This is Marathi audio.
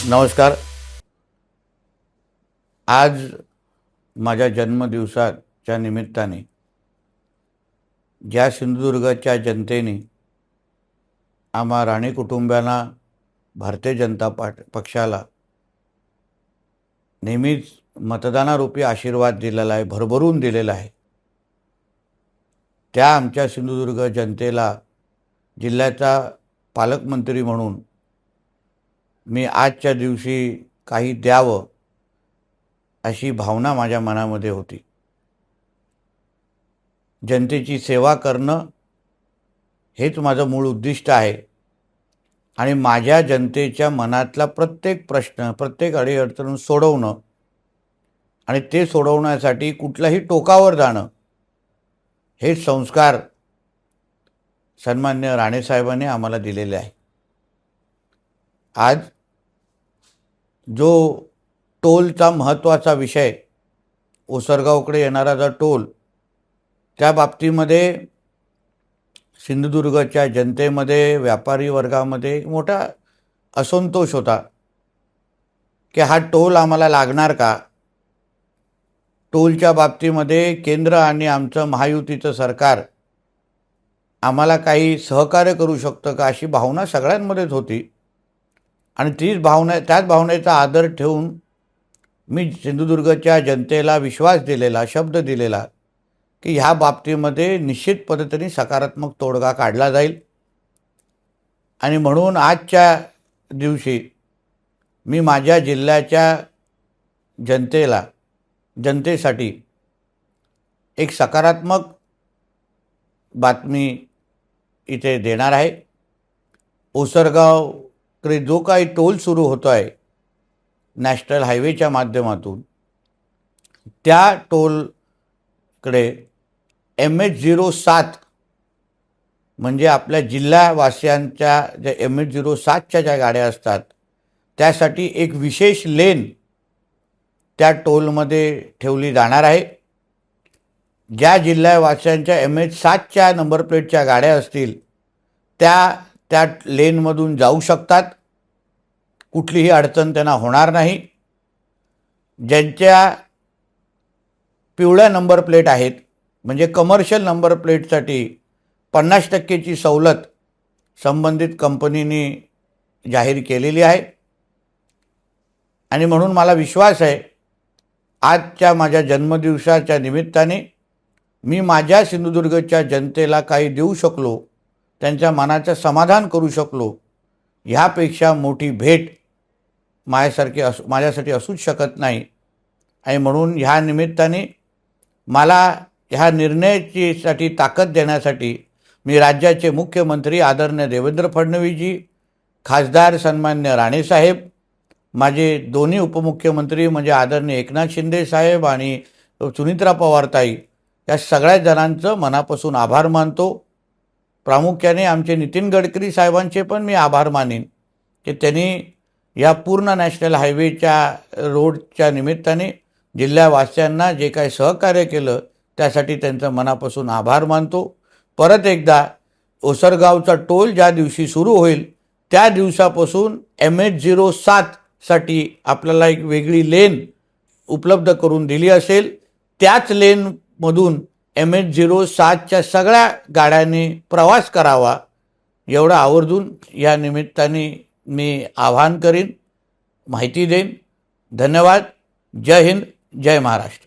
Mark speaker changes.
Speaker 1: नमस्कार. आज माझ्या जन्मदिवसाच्या निमित्ताने ज्या सिंधुदुर्गच्या जनतेने आम्हा राणे कुटुंबांना, भारतीय जनता पक्षाला नेहमीच मतदानारूपी आशीर्वाद दिलेला आहे, भरभरून दिलेला आहे, त्या आमच्या सिंधुदुर्ग जनतेला जिल्ह्याचा पालकमंत्री म्हणून मी आजच्या दिवशी काही द्यावं अशी भावना माझ्या मनामध्ये होती. जनतेची सेवा करणं हेच माझं मूळ उद्दिष्ट आहे आणि माझ्या जनतेच्या मनातला प्रत्येक प्रश्न, प्रत्येक अडीअडचण सोडवणं आणि ते सोडवण्यासाठी कुठल्याही टोकावर जाणं हे संस्कार सन्मान्य राणेसाहेबांनी आम्हाला दिलेले आहे. आज जो टोलचा महत्त्वाचा विषय, ओसरगावकडे येणारा जो टोल, त्या बाबतीमध्ये सिंधुदुर्गच्या जनतेमध्ये, व्यापारी वर्गामध्ये मोठा असंतोष होता की हा टोल आम्हाला लागणार का. टोलच्या बाबतीमध्ये केंद्र आणि आमचं महायुतीचं सरकार आम्हाला काही सहकार्य करू शकतं का अशी भावना सगळ्यांमध्येच होती. आणि त्याच भावनेचा आदर ठेवून मी सिंधुदुर्गच्या जनतेला विश्वास दिलेला, शब्द दिलेला की ह्या बाबतीमध्ये निश्चित पद्धतीने सकारात्मक तोडगा काढला जाईल. आणि म्हणून आजच्या दिवशी मी माझ्या जिल्ह्याच्या जनतेसाठी एक सकारात्मक बातमी इथे देणार आहे. ओसरगावकडे जो काही टोल सुरू होतो आहे नॅशनल हायवेच्या माध्यमातून, त्या टोलकडे MH07 म्हणजे आपल्या जिल्हावासियांच्या ज्या MH07च्या ज्या गाड्या असतात त्यासाठी एक विशेष लेन त्या टोलमध्ये ठेवली जाणार आहे. ज्या जिल्हावासियांच्या MH07च्या नंबर प्लेटच्या गाड्या असतील त्या लेनमधून जाऊ शकतात, कुठलीही अडचण त्यांना होणार नाही. ज्यांच्या पिवळ्या नंबर प्लेट आहेत म्हणजे कमर्शियल नंबर प्लेटसाठी 50% सवलत संबंधित कंपनीने जाहीर केलेली आहे. आणि म्हणून मला विश्वास आहे आजच्या माझ्या जन्मदिवसाच्या निमित्ताने मी माझ्या सिंधुदुर्गच्या जनतेला काही देऊ शकलो, त्यांच्या मनाचं समाधान करू शकलो, ह्यापेक्षा मोठी भेट माझ्यासाठी असूच शकत नाही. आणि म्हणून ह्या निमित्ताने मला ह्या निर्णयासाठी ताकद देण्यासाठी मी राज्याचे मुख्यमंत्री आदरणीय देवेंद्र फडणवीसजी, खासदार सन्मान्य राणेसाहेब, माझे दोन्ही उपमुख्यमंत्री म्हणजे आदरणीय एकनाथ शिंदे साहेब आणि सुनीत्रा पवारताई, या सगळ्या जणांचं मनापासून आभार मानतो. प्रामुख्याने आमचे नितीन गडकरी साहेबांचे पण मी आभार मानेन की त्यांनी या पूर्ण नॅशनल हायवेच्या रोडच्या निमित्ताने जिल्ह्यावासियांना जे काही सहकार्य केलं त्यासाठी त्यांचं मनापासून आभार मानतो. परत एकदा ओसरगावचा टोल ज्या दिवशी सुरू होईल त्या दिवसापासून MH07साठी आपल्याला एक वेगळी लेन उपलब्ध करून दिली असेल. त्याच लेनमधून MH07च्या सगळ्या गाड्यांनी प्रवास करावा एवढं आवर्जून या निमित्ताने मी आवाहन करीन, माहिती देईन. धन्यवाद. जय हिंद, जय महाराष्ट्र.